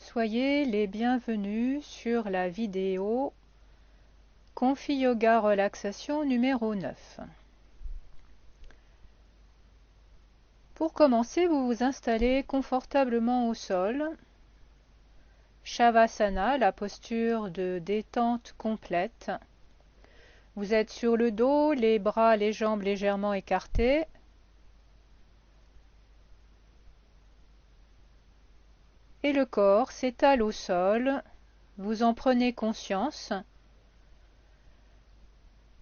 Soyez les bienvenus sur la vidéo Confi Yoga Relaxation numéro 9. Pour commencer, vous vous installez confortablement au sol. Shavasana, la posture de détente complète. Vous êtes sur le dos, les bras, les jambes légèrement écartés. Et le corps s'étale au sol. Vous en prenez conscience.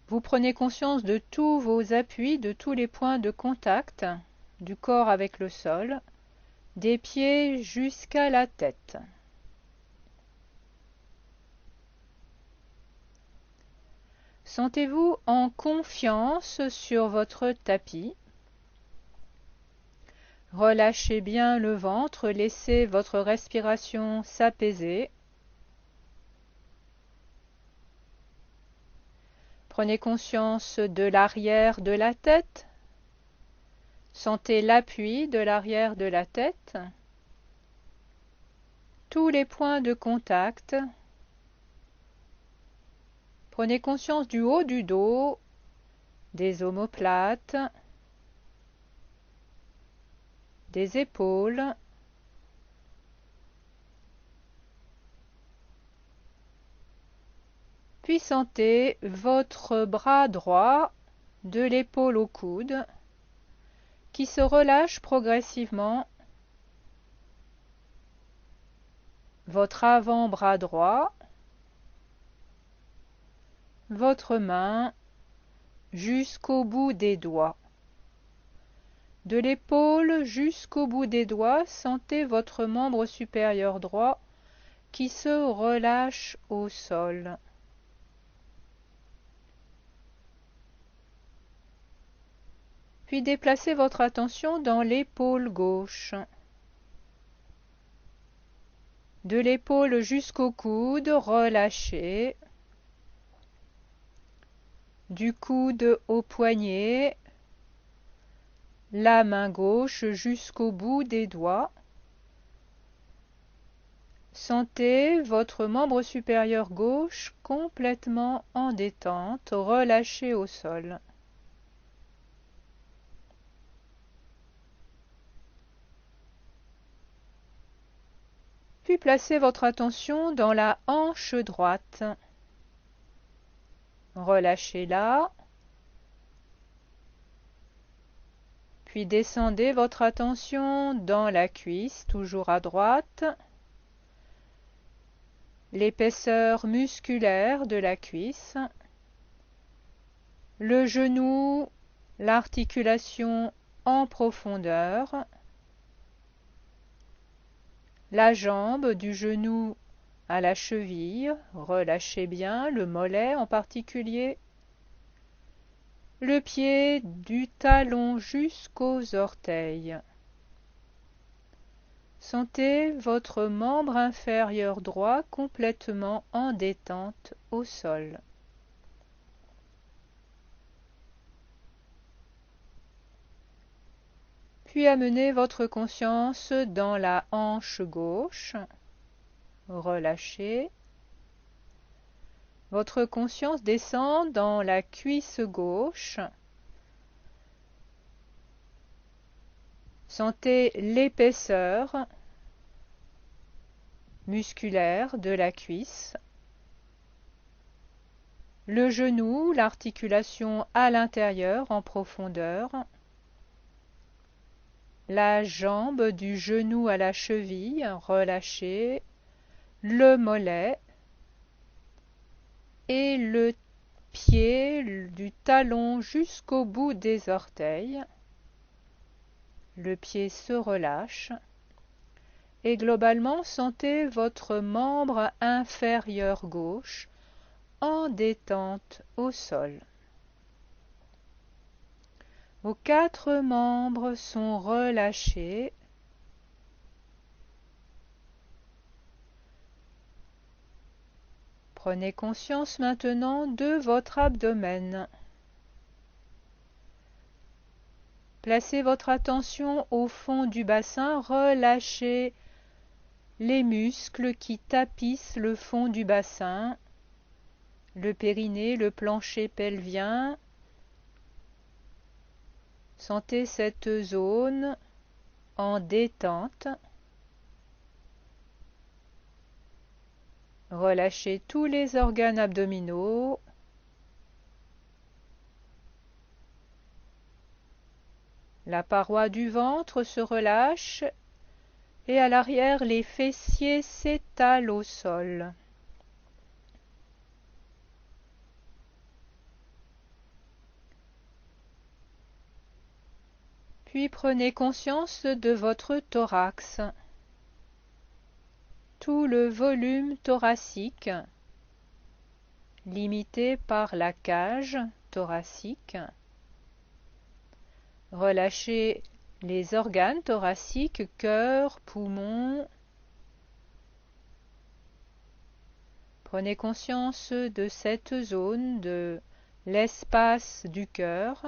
Vous prenez conscience de tous vos appuis, de tous les points de contact du corps avec le sol, des pieds jusqu'à la tête. Sentez-vous en confiance sur votre tapis. Relâchez bien le ventre, laissez votre respiration s'apaiser. Prenez conscience de l'arrière de la tête. Sentez l'appui de l'arrière de la tête. Tous les points de contact. Prenez conscience du haut du dos, des omoplates, des épaules. Puis sentez votre bras droit de l'épaule au coude qui se relâche progressivement. Votre avant-bras droit, votre main jusqu'au bout des doigts. De l'épaule jusqu'au bout des doigts, sentez votre membre supérieur droit qui se relâche au sol. Puis déplacez votre attention dans l'épaule gauche. De l'épaule jusqu'au coude, relâchez. Du coude au poignet, la main gauche jusqu'au bout des doigts. Sentez votre membre supérieur gauche complètement en détente, relâché au sol. Puis placez votre attention dans la hanche droite. Relâchez-la. Puis descendez votre attention dans la cuisse, toujours à droite. L'épaisseur musculaire de la cuisse. Le genou, l'articulation en profondeur. La jambe du genou à la cheville, relâchez bien, le mollet en particulier. Le pied du talon jusqu'aux orteils. Sentez votre membre inférieur droit complètement en détente au sol. Puis amenez votre conscience dans la hanche gauche. Relâchez. Votre conscience descend dans la cuisse gauche. Sentez l'épaisseur musculaire de la cuisse. Le genou, l'articulation à l'intérieur en profondeur. La jambe du genou à la cheville, relâchée. Le mollet. Et le pied du talon jusqu'au bout des orteils. Le pied se relâche. Et globalement, sentez votre membre inférieur gauche en détente au sol. Vos 4 membres sont relâchés. Prenez conscience maintenant de votre abdomen. Placez votre attention au fond du bassin, relâchez les muscles qui tapissent le fond du bassin, le périnée, le plancher pelvien. Sentez cette zone en détente. Relâchez tous les organes abdominaux. La paroi du ventre se relâche et à l'arrière, les fessiers s'étalent au sol. Puis prenez conscience de votre thorax. Tout le volume thoracique, limité par la cage thoracique. Relâchez les organes thoraciques, cœur, poumons. Prenez conscience de cette zone, de l'espace du cœur.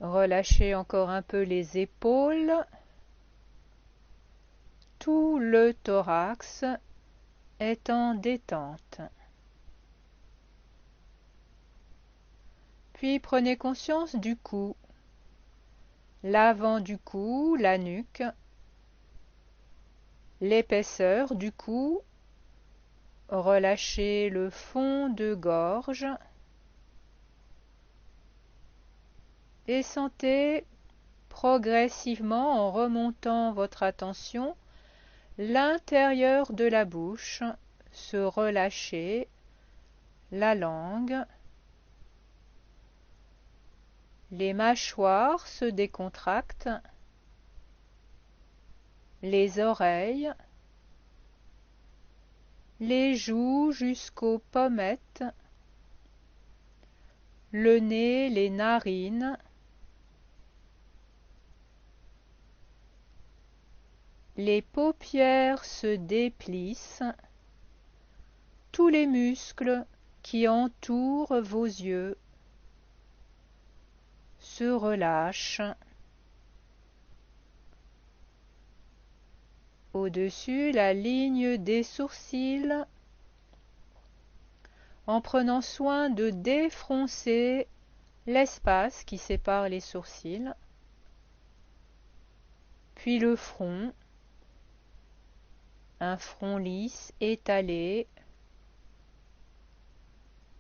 Relâchez encore un peu les épaules. Tout le thorax est en détente. Puis prenez conscience du cou, l'avant du cou, la nuque, l'épaisseur du cou. Relâchez le fond de gorge et sentez progressivement, en remontant votre attention, l'intérieur de la bouche se relâcher, la langue, les mâchoires se décontractent, les oreilles, les joues jusqu'aux pommettes, le nez, les narines, les paupières se déplissent, tous les muscles qui entourent vos yeux se relâchent. Au-dessus, la ligne des sourcils, en prenant soin de défroncer l'espace qui sépare les sourcils, puis le front, un front lisse, étalé,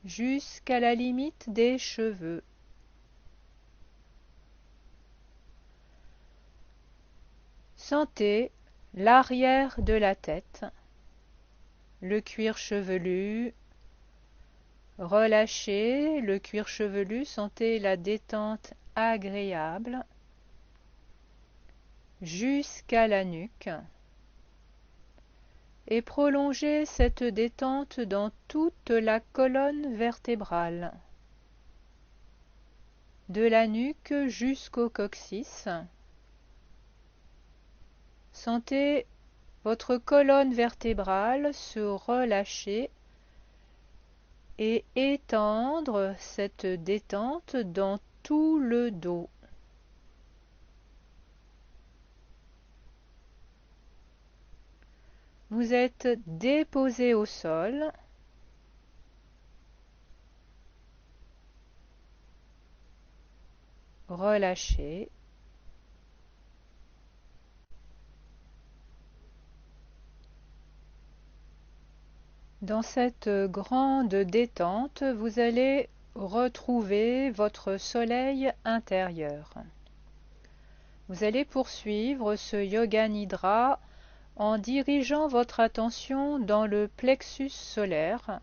jusqu'à la limite des cheveux. Sentez l'arrière de la tête, le cuir chevelu. Relâchez le cuir chevelu, sentez la détente agréable jusqu'à la nuque. Et prolongez cette détente dans toute la colonne vertébrale, de la nuque jusqu'au coccyx. Sentez votre colonne vertébrale se relâcher et étendre cette détente dans tout le dos. Vous êtes déposé au sol. Relâchez. Dans cette grande détente, vous allez retrouver votre soleil intérieur. Vous allez poursuivre ce yoga nidra en dirigeant votre attention dans le plexus solaire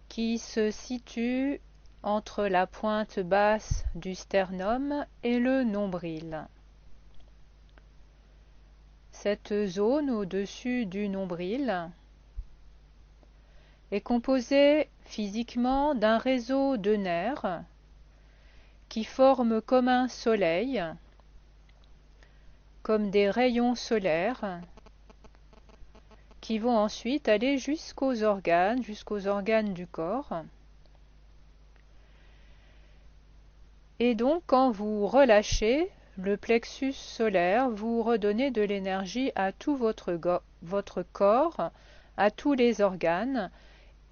qui se situe entre la pointe basse du sternum et le nombril. Cette zone au-dessus du nombril est composée physiquement d'un réseau de nerfs qui forment comme un soleil, comme des rayons solaires qui vont ensuite aller jusqu'aux organes du corps. Et donc, quand vous relâchez le plexus solaire, vous redonnez de l'énergie à tout votre corps, à tous les organes.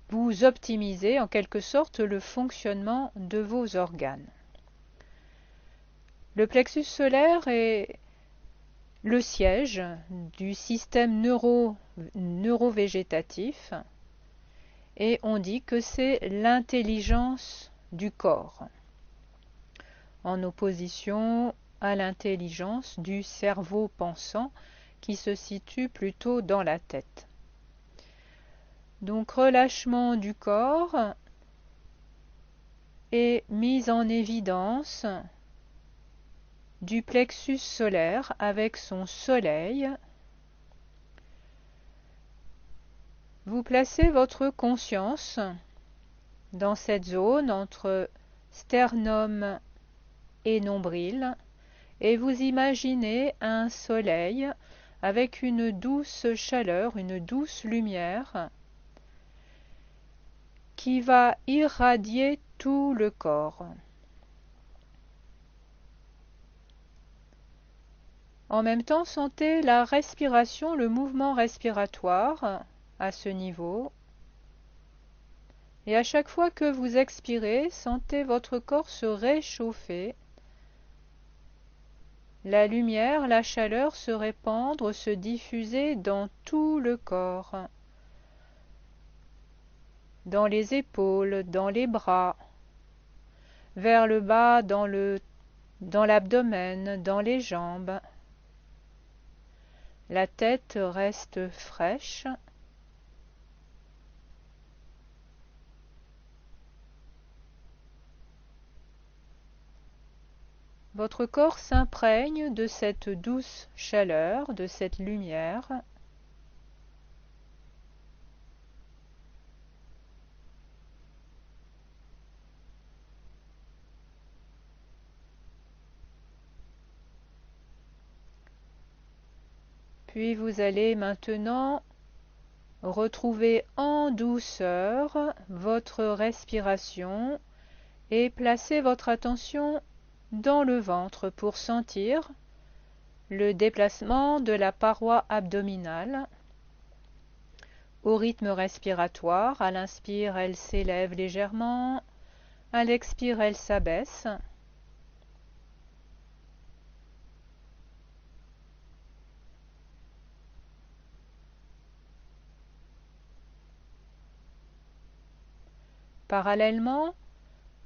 Vous optimisez en quelque sorte le fonctionnement de vos organes. Le plexus solaire est le siège du système neurovégétatif et on dit que c'est l'intelligence du corps, en opposition à l'intelligence du cerveau pensant qui se situe plutôt dans la tête. Donc relâchement du corps et mise en évidence du plexus solaire avec son soleil. Vous placez votre conscience dans cette zone entre sternum et nombril et vous imaginez un soleil avec une douce chaleur, une douce lumière qui va irradier tout le corps. En même temps, sentez la respiration, le mouvement respiratoire à ce niveau. Et à chaque fois que vous expirez, sentez votre corps se réchauffer. La lumière, la chaleur se répandre, se diffuser dans tout le corps. Dans les épaules, dans les bras, vers le bas, dans l'abdomen, dans les jambes. La tête reste fraîche. Votre corps s'imprègne de cette douce chaleur, de cette lumière. Puis vous allez maintenant retrouver en douceur votre respiration et placer votre attention dans le ventre pour sentir le déplacement de la paroi abdominale. Au rythme respiratoire, à l'inspire, elle s'élève légèrement, à l'expire, elle s'abaisse. Parallèlement,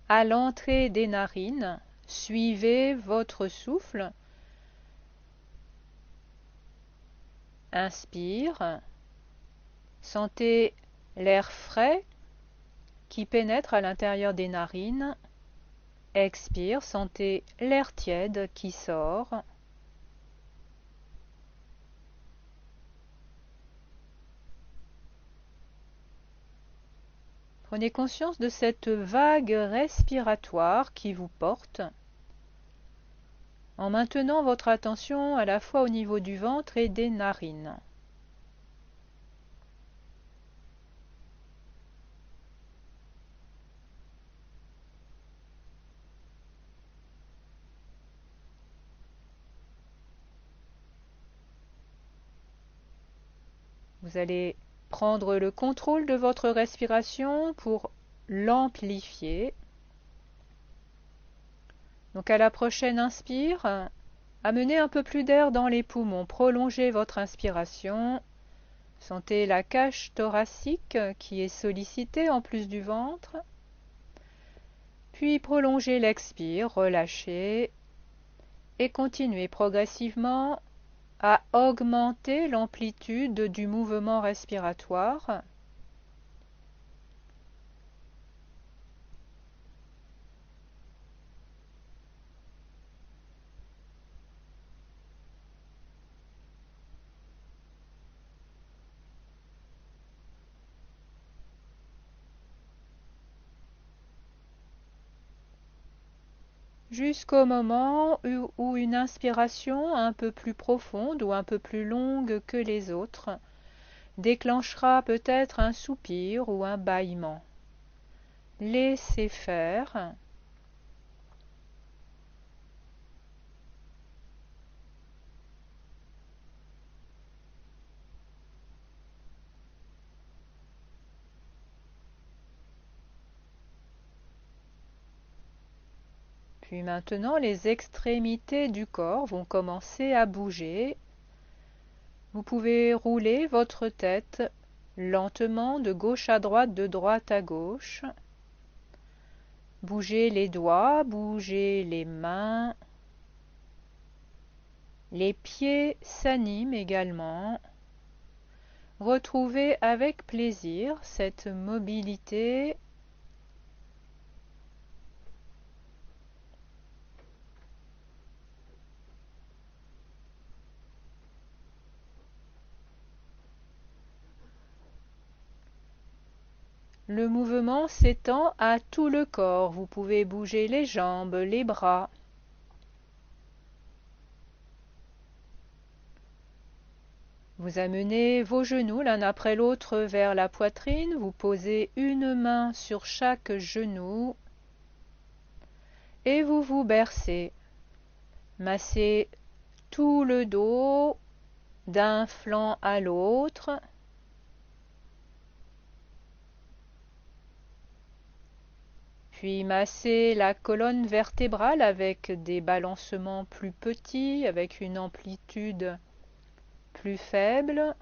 à l'entrée des narines, suivez votre souffle. Inspire, sentez l'air frais qui pénètre à l'intérieur des narines. Expire, sentez l'air tiède qui sort. Prenez conscience de cette vague respiratoire qui vous porte, en maintenant votre attention à la fois au niveau du ventre et des narines. Vous allez prendre le contrôle de votre respiration pour l'amplifier. Donc à la prochaine inspire, amenez un peu plus d'air dans les poumons, prolongez votre inspiration. Sentez la cage thoracique qui est sollicitée en plus du ventre. Puis prolongez l'expire, relâchez et continuez progressivement à augmenter l'amplitude du mouvement respiratoire. Jusqu'au moment où une inspiration un peu plus profonde ou un peu plus longue que les autres déclenchera peut-être un soupir ou un bâillement. Laissez faire. Puis maintenant, les extrémités du corps vont commencer à bouger. Vous pouvez rouler votre tête lentement de gauche à droite, de droite à gauche. Bougez les doigts, bougez les mains. Les pieds s'animent également. Retrouvez avec plaisir cette mobilité. Le mouvement s'étend à tout le corps. Vous pouvez bouger les jambes, les bras. Vous amenez vos genoux l'un après l'autre vers la poitrine. Vous posez une main sur chaque genou et vous vous bercez. Massez tout le dos d'un flanc à l'autre. Puis massez la colonne vertébrale avec des balancements plus petits, avec une amplitude plus faible.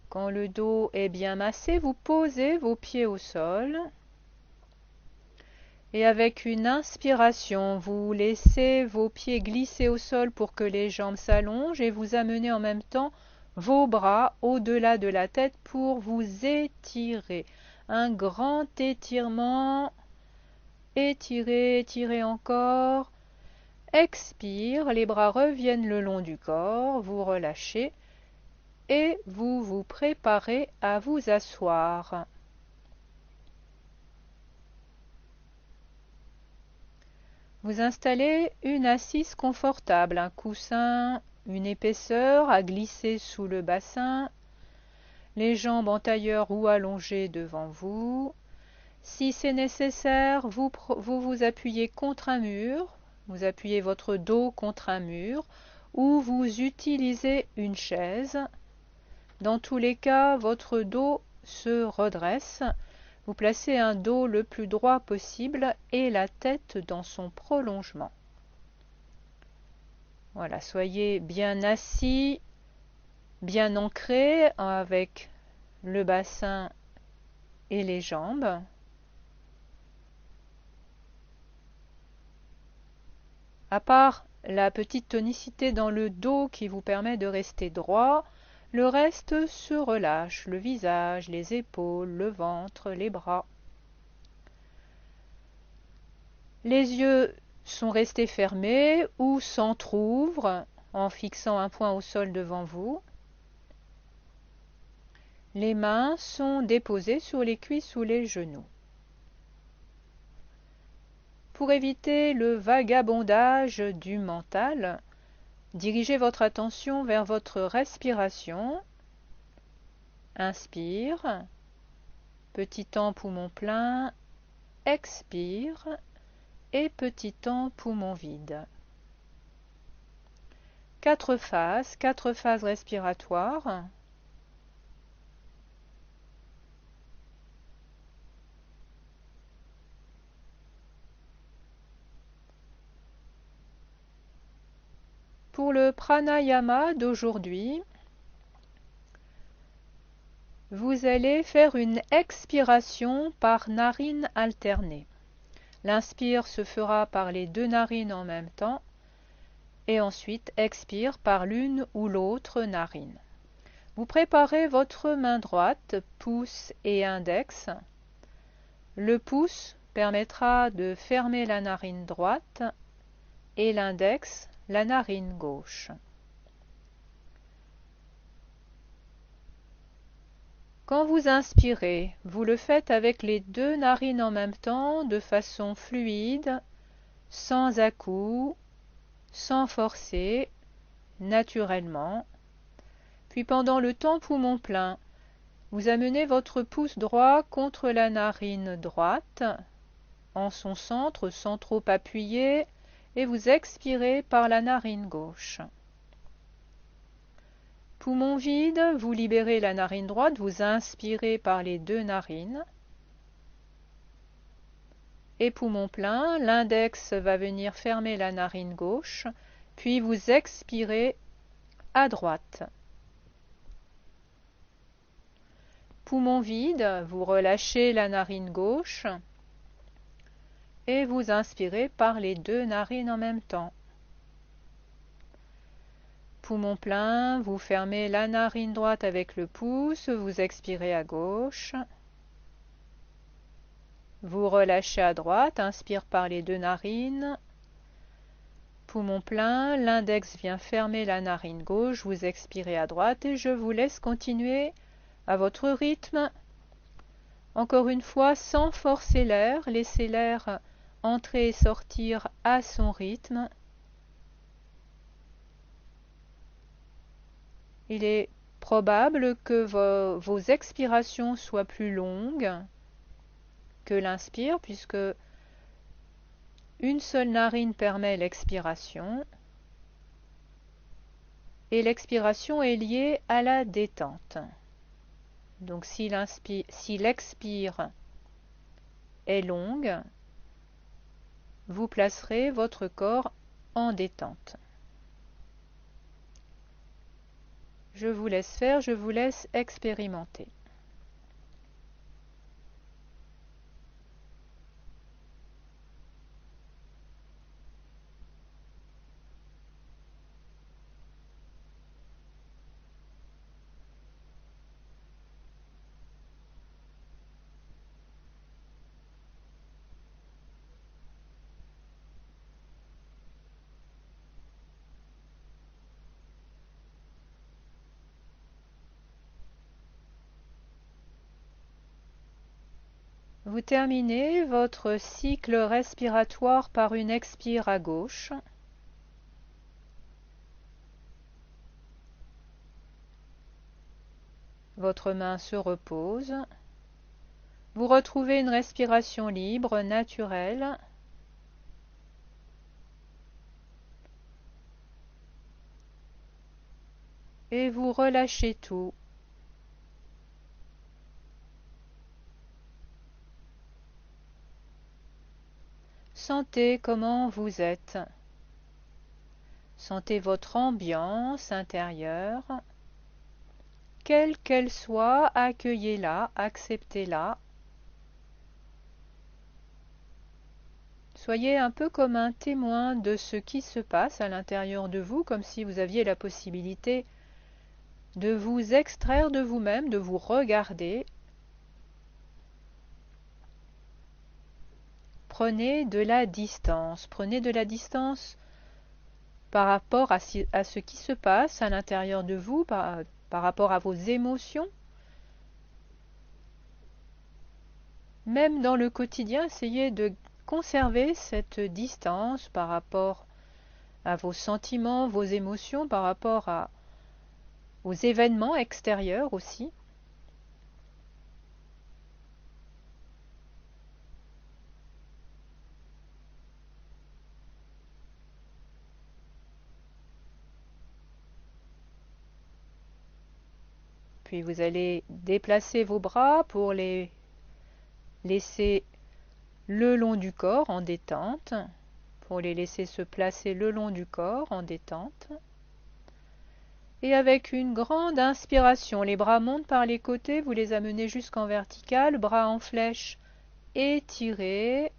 Quand le dos est bien massé, vous posez vos pieds au sol. Et avec une inspiration, vous laissez vos pieds glisser au sol pour que les jambes s'allongent et vous amenez en même temps vos bras au-delà de la tête pour vous étirer. Un grand étirement. Étirez, étirez encore. Expire, les bras reviennent le long du corps, vous relâchez et vous vous préparez à vous asseoir. Vous installez une assise confortable, un coussin, une épaisseur à glisser sous le bassin, les jambes en tailleur ou allongées devant vous. Si c'est nécessaire, vous appuyez contre un mur, vous appuyez votre dos contre un mur ou vous utilisez une chaise. Dans tous les cas, votre dos se redresse. Vous placez un dos le plus droit possible et la tête dans son prolongement. Voilà, soyez bien assis, bien ancré avec le bassin et les jambes. À part la petite tonicité dans le dos qui vous permet de rester droit, le reste se relâche, le visage, les épaules, le ventre, les bras. Les yeux sont restés fermés ou s'entr'ouvrent en fixant un point au sol devant vous. Les mains sont déposées sur les cuisses ou les genoux. Pour éviter le vagabondage du mental, dirigez votre attention vers votre respiration. Inspire, petit temps poumon plein, expire et petit temps poumon vide. 4 phases respiratoires. Pour le pranayama d'aujourd'hui, vous allez faire une expiration par narine alternée. L'inspire se fera par les 2 narines en même temps et ensuite expire par l'une ou l'autre narine. Vous préparez votre main droite, pouce et index. Le pouce permettra de fermer la narine droite et l'index la narine gauche. Quand vous inspirez, vous le faites avec les 2 narines en même temps, de façon fluide, sans à-coups, sans forcer, naturellement. Puis pendant le temps poumon plein, vous amenez votre pouce droit contre la narine droite en son centre sans trop appuyer et vous expirez par la narine gauche. Poumon vide, vous libérez la narine droite, vous inspirez par les deux narines. Et poumon plein, l'index va venir fermer la narine gauche, puis vous expirez à droite. Poumon vide, vous relâchez la narine gauche et vous inspirez par les deux narines en même temps. Poumon plein, vous fermez la narine droite avec le pouce, vous expirez à gauche. Vous relâchez à droite, inspire par les deux narines. Poumon plein, l'index vient fermer la narine gauche, vous expirez à droite et je vous laisse continuer à votre rythme. Encore une fois, sans forcer l'air, laissez l'air entrer et sortir à son rythme. Il est probable que vos expirations soient plus longues que l'inspire, puisque une seule narine permet l'expiration, et l'expiration est liée à la détente. Donc si l'expire est longue, vous placerez votre corps en détente. Je vous laisse faire, je vous laisse expérimenter. Vous terminez votre cycle respiratoire par une expire à gauche. Votre main se repose. Vous retrouvez une respiration libre, naturelle. Et vous relâchez tout. Sentez comment vous êtes. Sentez votre ambiance intérieure. Quelle qu'elle soit, accueillez-la, acceptez-la. Soyez un peu comme un témoin de ce qui se passe à l'intérieur de vous, comme si vous aviez la possibilité de vous extraire de vous-même, de vous regarder. Prenez de la distance par rapport à ce qui se passe à l'intérieur de vous, par rapport à vos émotions. Même dans le quotidien, essayez de conserver cette distance par rapport à vos sentiments, vos émotions, par rapport aux événements extérieurs aussi. Puis vous allez déplacer vos bras pour les laisser le long du corps en détente, pour les laisser se placer le long du corps en détente. Et avec une grande inspiration, les bras montent par les côtés, vous les amenez jusqu'en vertical, bras en flèche étirés.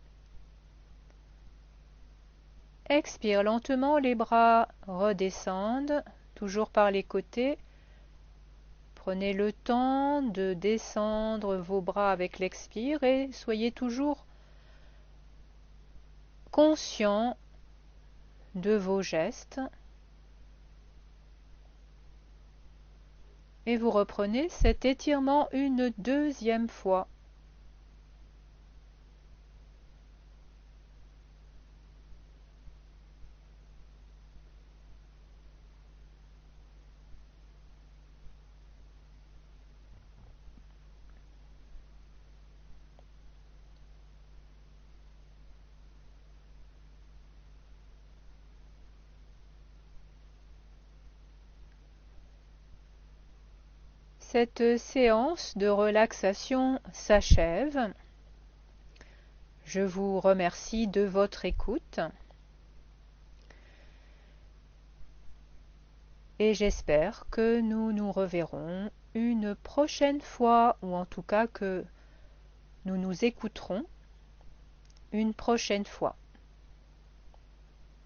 Expire lentement, les bras redescendent, toujours par les côtés. Prenez le temps de descendre vos bras avec l'expire et soyez toujours conscient de vos gestes. Et vous reprenez cet étirement une deuxième fois. Cette séance de relaxation s'achève. Je vous remercie de votre écoute et j'espère que nous nous reverrons une prochaine fois, ou en tout cas que nous nous écouterons une prochaine fois.